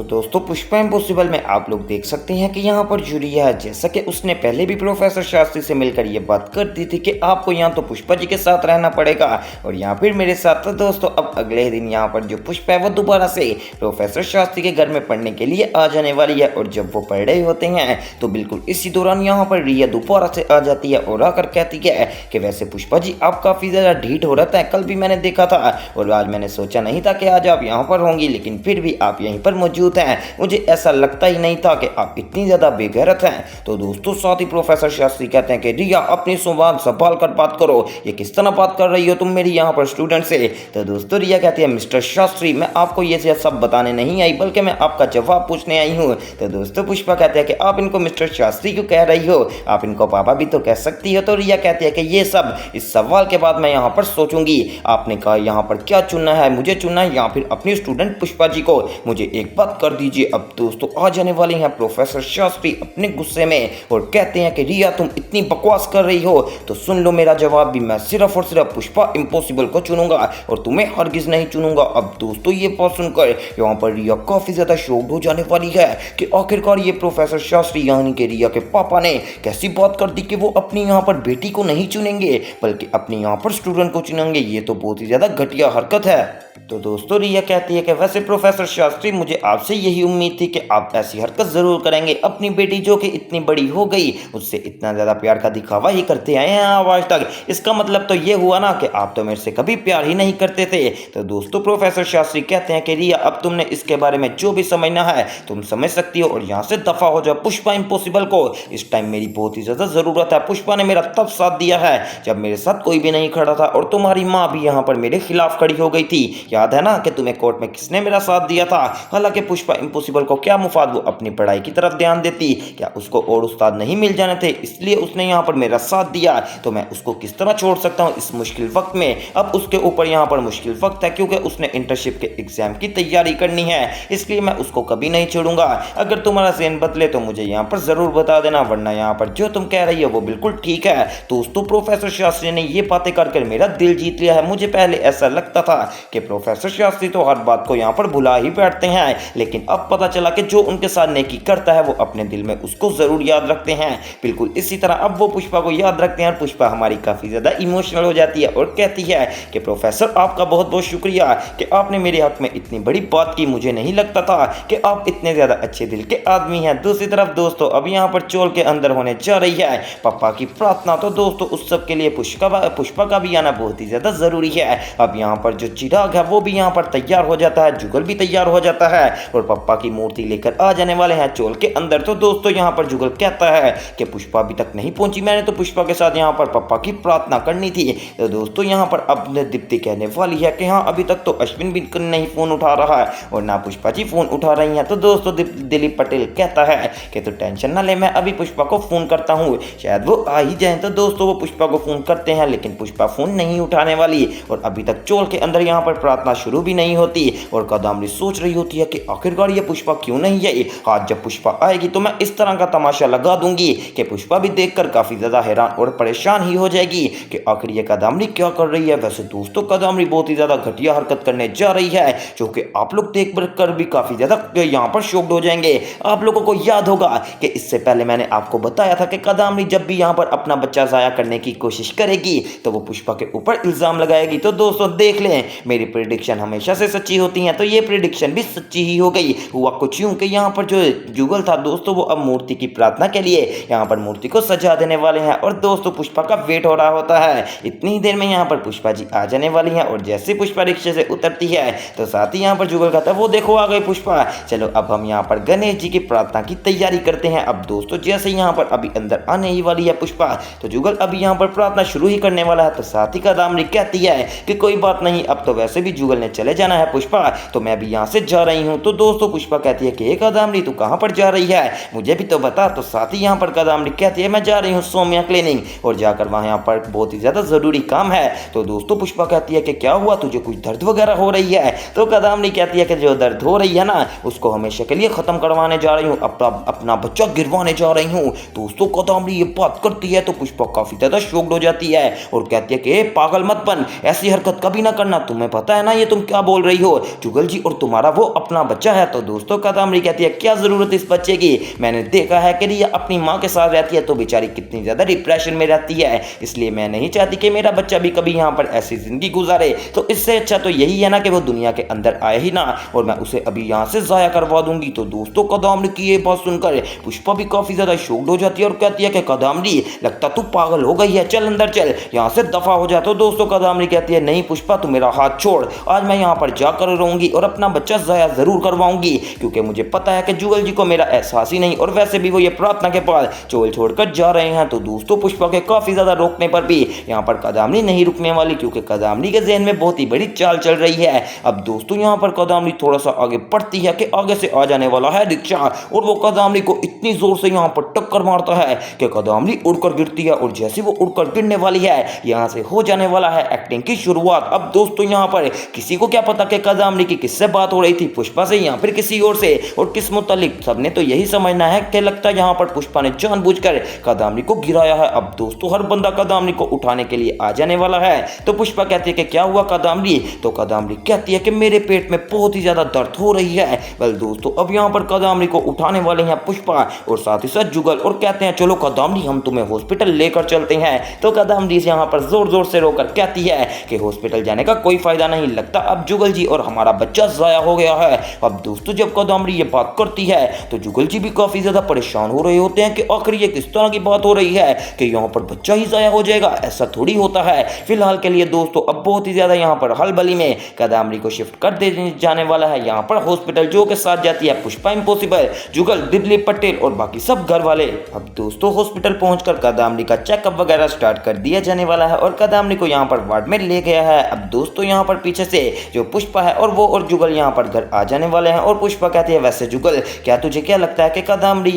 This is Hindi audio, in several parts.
सो दोस्तों पुष्पा इम्पॉसिबल में आप लोग देख सकते हैं कि यहाँ पर जूलिया है, जैसा कि उसने पहले भी प्रोफेसर शास्त्री से मिलकर ये बात कर दी थी कि आपको यहाँ तो पुष्पा जी के साथ रहना पड़ेगा और यहाँ फिर मेरे साथ। तो दोस्तों अब अगले दिन यहाँ पर जो पुष्पा है वो दोबारा से प्रोफेसर शास्त्री के घर में पढ़ने के लिए आ जाने वाली है और जब वो पढ़ रहे होते हैं तो बिल्कुल इसी दौरान यहाँ पर रिया दोबारा से आ जाती है और आकर कहती है कि वैसे पुष्पा जी आप काफ़ी ज़्यादा ढीठ हो रहा था, कल भी मैंने देखा था और आज मैंने सोचा नहीं था कि आज आप यहाँ पर होंगी, लेकिन फिर भी आप यहीं पर मौजूद हैं। मुझे ऐसा लगता ही नहीं था कि आप इतनी ज़्यादा बेगैरत हैं। तो दोस्तों साथ ही प्रोफेसर शास्त्री कहते हैं कि रिया अपनी जुबान संभाल कर बात करो, ये किस तरह बात कर रही हो तुम मेरी यहाँ पर स्टूडेंट से। तो दोस्तों रिया कहती है मिस्टर शास्त्री मैं आपको ये सब बताने नहीं आई बल्कि मैं आपका जवाब पूछने आई हूँ। तो दोस्तों पुष्पा कहते हैं कि आप इनको मिस्टर शास्त्री क्यों कह रही हो, आप इनको पापा भी तो कह सकती हो। तो रिया कहती है कि ये सब इस सवाल के बाद मैं यहाँ पर सोचूंगी। आपने कहा यहाँ पर क्या चुनना है, मुझे चुनना है या फिर अपनी स्टूडेंट पुष्पा जी को। मुझे एक बात कर दीजिए। अब दोस्तों आ जाने वाले हैं प्रोफेसर शास्त्री अपने गुस्से में और कहते हैं कि रिया तुम इतनी बकवास कर रही हो तो सुन लो मेरा जवाब भी, मैं सिर्फ और सिर्फ पुष्पा इम्पॉसिबल को चुनूंगा और तुम्हें हरगिज नहीं चुनूंगा। अब दोस्तों ये बात सुनकर यहाँ पर रिया काफी ज्यादा शॉक्ड हो जाने वाली है कि आखिरकार ये प्रोफेसर शास्त्री यानी कि रिया के पापा ने कैसी बात कर दी कि वो अपनी यहाँ पर बेटी को नहीं चुनेंगे बल्कि अपनी यहाँ पर स्टूडेंट को चुनेंगे। ये तो बहुत ही ज्यादा घटिया हरकत है। तो दोस्तों रिया कहती है कि वैसे प्रोफेसर शास्त्री मुझे आपसे यही उम्मीद थी कि आप ऐसी हरकत जरूर करेंगे। अपनी बेटी जो कि इतनी बड़ी हो गई उससे इतना ज़्यादा प्यार का दिखावा ही करते आए हैं आप आज तक, इसका मतलब तो ये हुआ ना कि आप तो मेरे से कभी प्यार ही नहीं करते थे। तो दोस्तों प्रोफेसर शास्त्री कहते हैं कि रिया अब तुमने इसके बारे में जो भी समझना है तुम समझ सकती हो और यहाँ से दफा हो जाओ। पुष्पा इम्पॉसिबल को इस टाइम मेरी बहुत ही ज़्यादा ज़रूरत है। पुष्पा ने मेरा तब साथ दिया है जब मेरे साथ कोई भी नहीं खड़ा था और तुम्हारी माँ भी यहाँ पर मेरे खिलाफ खड़ी हो गई थी। याद है ना कि तुम्हें कोर्ट में किसने मेरा साथ दिया था। हालांकि पुष्पा इम्पॉसिबल को क्या मुफाद, वो अपनी पढ़ाई की तरफ ध्यान देती, क्या उसको और उस्ताद नहीं मिल जाने थे इसलिए उसने यहाँ पर मेरा साथ दिया। तो मैं उसको किस तरह छोड़ सकता हूँ इस मुश्किल वक्त में। अब उसके ऊपर यहाँ पर मुश्किल वक्त है क्योंकि उसने इंटर्नशिप के एग्जाम की तैयारी करनी है, इसलिए मैं उसको कभी नहीं छोड़ूंगा। अगर तुम्हारा ज़हन बदले तो मुझे यहाँ पर ज़रूर बता देना, वरना यहाँ पर जो तुम कह रही हो वो बिल्कुल ठीक है। दोस्तों प्रोफेसर शास्त्री ने ये बातें कर मेरा दिल जीत लिया है। मुझे पहले ऐसा लगता था कि प्रोफेसर शास्त्री तो हर बात को यहाँ पर भुला ही बैठते हैं, लेकिन अब पता चला कि जो उनके साथ नेकी करता है वो अपने दिल में उसको जरूर याद रखते हैं। बिल्कुल इसी तरह अब वो पुष्पा को याद रखते हैं और पुष्पा हमारी काफी ज्यादा इमोशनल हो जाती है और कहती है कि प्रोफेसर आपका बहुत बहुत शुक्रिया कि आपने मेरे हक में इतनी बड़ी बात की। मुझे नहीं लगता था कि आप इतने ज्यादा अच्छे दिल के आदमी हैं। दूसरी तरफ दोस्तों अब यहाँ पर चोल के अंदर होने जा रही है पापा की प्रार्थना। तो दोस्तों उस सब के लिए पुष्पा का भी आना बहुत ही ज्यादा जरूरी है। अब यहाँ पर जो चिराग है वो भी यहाँ पर तैयार हो जाता है, जुगल भी तैयार हो जाता है और पप्पा की मूर्ति लेकर आ जाने वाले हैं चोल के अंदर। तो दोस्तों यहाँ पर जुगल कहता है कि पुष्पा अभी तक नहीं पहुंची, मैंने तो पुष्पा के साथ यहाँ पर पप्पा की प्रार्थना करनी थी। तो दोस्तों यहाँ पर अब दीप्ति कहने वाली है कि हाँ अभी तक तो अश्विन भी नहीं फोन उठा रहा है और ना पुष्पा जी फोन उठा रही हैं। तो दोस्तों दिलीप पटेल कहता है कि तो टेंशन ना ले, मैं अभी पुष्पा को फोन करता हूँ, शायद वो आ ही जाए। तो दोस्तों वो पुष्पा को फोन करते हैं लेकिन पुष्पा फोन नहीं उठाने वाली और अभी तक चोल के अंदर यहाँ पर प्रार्थना शुरू भी नहीं होती और कादम्बरी सोच रही होती है कि आखिरकार ये पुष्पा क्यों नहीं है। आज जब पुष्पा आएगी तो मैं इस तरह का तमाशा लगा दूंगी कि पुष्पा भी देखकर काफी ज्यादा हैरान और परेशान ही हो जाएगी कि आखिर ये कादम्बरी क्या कर रही है। वैसे दोस्तों कादम्बरी बहुत ही ज्यादा घटिया हरकत करने जा रही है जो कि आप लोग देख कर भी काफी ज्यादा यहाँ पर शॉक्ड हो जाएंगे। आप लोगों को याद होगा कि इससे पहले मैंने आपको बताया था कि कादम्बरी जब भी यहाँ पर अपना बच्चा जाया करने की कोशिश करेगी तो वो पुष्पा के ऊपर इल्जाम लगाएगी। तो दोस्तों देख लें मेरी प्रेडिक्शन हमेशा से सच्ची होती है, तो ये प्रेडिक्शन भी सच्ची ही हो गई। हुआ कुछ यूं कि यहाँ पर जो जुगल था दोस्तों वो अब मूर्ति की प्रार्थना के लिए यहाँ पर मूर्ति को सजा देने वाले हैं और दोस्तों पुष्पा का वेट हो रहा होता है। इतनी देर में यहाँ पर पुष्पा जी आ जाने वाली हैं और जैसे पुष्पा रिक्शे से उतरती है तो साथ ही यहाँ पर जुगल कहता है वो देखो आ गई पुष्पा, चलो अब हम यहाँ पर गणेश जी की प्रार्थना की तैयारी करते हैं। अब दोस्तों जैसे यहाँ पर अभी अंदर आने ही वाली है पुष्पा तो जुगल अभी यहाँ पर प्रार्थना शुरू ही करने वाला है। तो साथ ही कादम्बरी कहती है कि कोई बात नहीं, अब तो वैसे भी जुगल ने चले जाना है पुष्पा, तो मैं अभी यहाँ से जा रही हूँ। तो दोस्तों पुष्पा कहती है कि कादम्बरी तू कहाँ पर जा रही है, मुझे भी तो बता। तो साथ ही यहाँ पर कादम्बरी कहती है मैं जा रही हूँ सौम्या क्लिनिक और जाकर वहाँ यहाँ पर बहुत ही ज़्यादा ज़रूरी काम है। तो दोस्तों पुष्पा कहती है कि क्या हुआ, तुझे कुछ दर्द वगैरह हो रही है। तो कादम्बरी कहती है कि जो दर्द हो रही है ना उसको हमेशा के लिए ख़त्म करवाने जा रही हूँ, अपना बच्चा गिरवाने जा रही हूँ। दोस्तों कादम्बरी ये बात करती है तो पुष्पा काफ़ी ज़्यादा शॉक्ड हो जाती है और कहती है कि पागल मत बन, ऐसी हरकत कभी ना करना, तुम्हें पता है ना ये तुम क्या बोल रही हो जुगल जी, और तुम्हारा वो अपना बच्चा है। तो दोस्तों कादम्बरी कहती है क्या जरूरत इस बच्चे की, मैंने देखा है कि रिया अपनी माँ के साथ रहती है तो बेचारी कितनी ज्यादा डिप्रेशन में रहती है, इसलिए मैं नहीं चाहती कि मेरा बच्चा भी कभी यहाँ पर ऐसी जिंदगी गुजारे। तो इससे अच्छा तो यही है ना कि वो दुनिया के अंदर आए ही ना, और मैं उसे अभी यहाँ से जाया करवा दूंगी। तो दोस्तों कादम्बरी की ये बात सुनकर पुष्पा भी काफी ज्यादा शॉक्ड हो जाती है और कहती है कि कादम्बरी लगता तू पागल हो गई है, चल अंदर चल, यहाँ से दफा हो जा। तो दोस्तों कादम्बरी कहती है नहीं पुष्पा तू मेरा हाथ छोड़, आज मैं यहाँ पर जाकर रहूंगी और अपना बच्चा जाया जरूर करवाऊंगी, क्योंकि मुझे पता है कि जुगल जी को मेरा एहसास ही नहीं, और वैसे भी वो ये प्रार्थना के बाद चोल छोड़कर जा रहे हैं। तो दोस्तों पुष्पा के काफी ज्यादा रोकने पर भी यहाँ पर कादम्बरी नहीं रुकने वाली, क्योंकि कादम्बरी के जहन में बहुत ही बड़ी चाल चल रही है। अब दोस्तों यहाँ पर कादम्बरी थोड़ा सा आगे बढ़ती है कि आगे से आ जाने वाला है रिक्शा, और वो कादम्बरी को इतनी जोर से यहाँ पर टक्कर मारता है कि कादम्बरी उड़कर गिरती है, और जैसे वो उड़कर गिरने वाली है यहाँ से हो जाने वाला है एक्टिंग की शुरुआत। अब दोस्तों यहाँ पर किसी को क्या पता कि कादम्बरी की किससे बात हो रही थी, पुष्पा से या फिर किसी और से, और किस मुतालिक, सबने तो यही समझना है कि लगता है यहाँ पर पुष्पा ने जानबूझकर कादम्बरी को गिराया है। अब दोस्तों हर बंदा कादम्बरी को उठाने के लिए आ जाने वाला है। तो पुष्पा कहती है कि क्या हुआ कादम्बरी, तो कादम्बरी कहती है कि मेरे पेट में बहुत ही ज्यादा दर्द हो रही है। वेल दोस्तों अब यहाँ पर कादम्बरी को उठाने वाले हैं पुष्पा और साथ ही साथ जुगल, और कहते हैं चलो कादम्बरी हम तुम्हें हॉस्पिटल लेकर चलते हैं। तो कादम्बरी यहाँ पर जोर जोर से रोकर कहती है कि हॉस्पिटल जाने का कोई फायदा नहीं, लगता अब जुगल जी और हमारा बच्चा जाया हो गया है। अब दोस्तों जब कादम्बरी ये बात करती है तो जुगल जी भी काफी ज्यादा परेशान हो रहे होते हैं कि आखिर ये किस तरह की बात हो रही है कि यहाँ पर बच्चा ही जाया हो जाएगा, ऐसा थोड़ी होता है। फिलहाल के लिए दोस्तों अब बहुत ही ज्यादा यहाँ पर हलबली में कादम्बरी को शिफ्ट कर दे जाने वाला है यहाँ पर हॉस्पिटल, जो के साथ जाती है पुष्पा इम्पॉसिबल, जुगल, दिलीप पटेल और बाकी सब घर वाले। अब दोस्तों हॉस्पिटल पहुंचकर कादम्बरी का चेकअप वगैरह स्टार्ट कर दिया जाने वाला है और कादम्बरी को यहाँ पर वार्ड में ले गया है। अब दोस्तों यहाँ पर पीछे से जो पुष्पा है और वो और जुगल यहाँ पर घर आ जाने वाले हैं, और पुष्पा कहती है वैसे जुगल क्या तुझे क्या लगता है कि कादम्बरी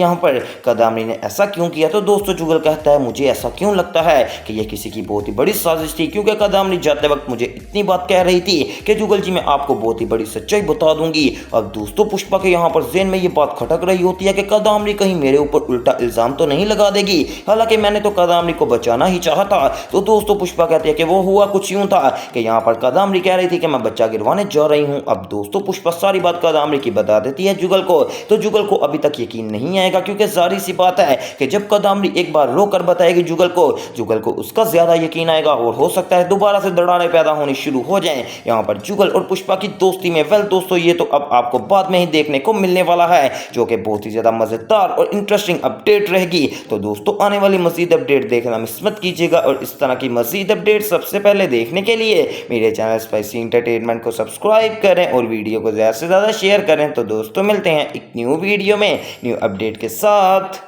ने ऐसा क्यों किया। तो दोस्तों जुगल कहता है मुझे ऐसा क्यों लगता है कि ये किसी की बहुत ही बड़ी साजिश थी, क्योंकि कादम्बरी जाते वक्त मुझे इतनी बात कह रही थी कि जुगल जी मैं आपको बहुत ही बड़ी सच्चाई बता दूंगी। अब दोस्तों पुष्पा के यहाँ पर ज़हन में ये बात खटक रही होती है कि कादम्बरी कहीं मेरे ऊपर उल्टा इल्जाम तो नहीं लगा देगी, हालांकि मैंने तो कादम्बरी को बचाना ही चाहा था। तो दोस्तों पुष्पा कहती है कि वो हुआ कुछ यूं था कि यहाँ पर कादम्बरी कह रही थी कि मैं बच्चा गिरवाने जा रही हूँ। अब दोस्तों पुष्पा सारी बात कादम्बरी की बता देती है जुगल को। तो जुगल को अभी तक यकीन नहीं आएगा, क्योंकि जारी सी बात है कि जब कादम्बरी एक बार रोकर बताएगी जुगल को उसका ज्यादा यकीन आएगा, और हो सकता है दोबारा से दरारें पैदा होनी शुरू हो जाएं यहाँ पर जुगल और पुष्पा की दोस्ती में। वेल दोस्तों ये तो अब आपको बाद में ही देखने को मिलने वाला है, जो कि बहुत ही ज्यादा मजेदार और इंटरेस्टिंग अपडेट रहेगी। तो दोस्तों आने वाली मजीद अपडेट देखना मिस मत कीजिएगा, और इस तरह की मजीद अपडेट सबसे पहले देखने के लिए मेरे चैनल स्पाइसी एंटरटेनमेंट को सब्सक्राइब करें और वीडियो को ज़्यादा से ज़्यादा शेयर करें। तो दोस्तों मिलते हैं एक न्यू वीडियो में न्यू अपडेट के साथ।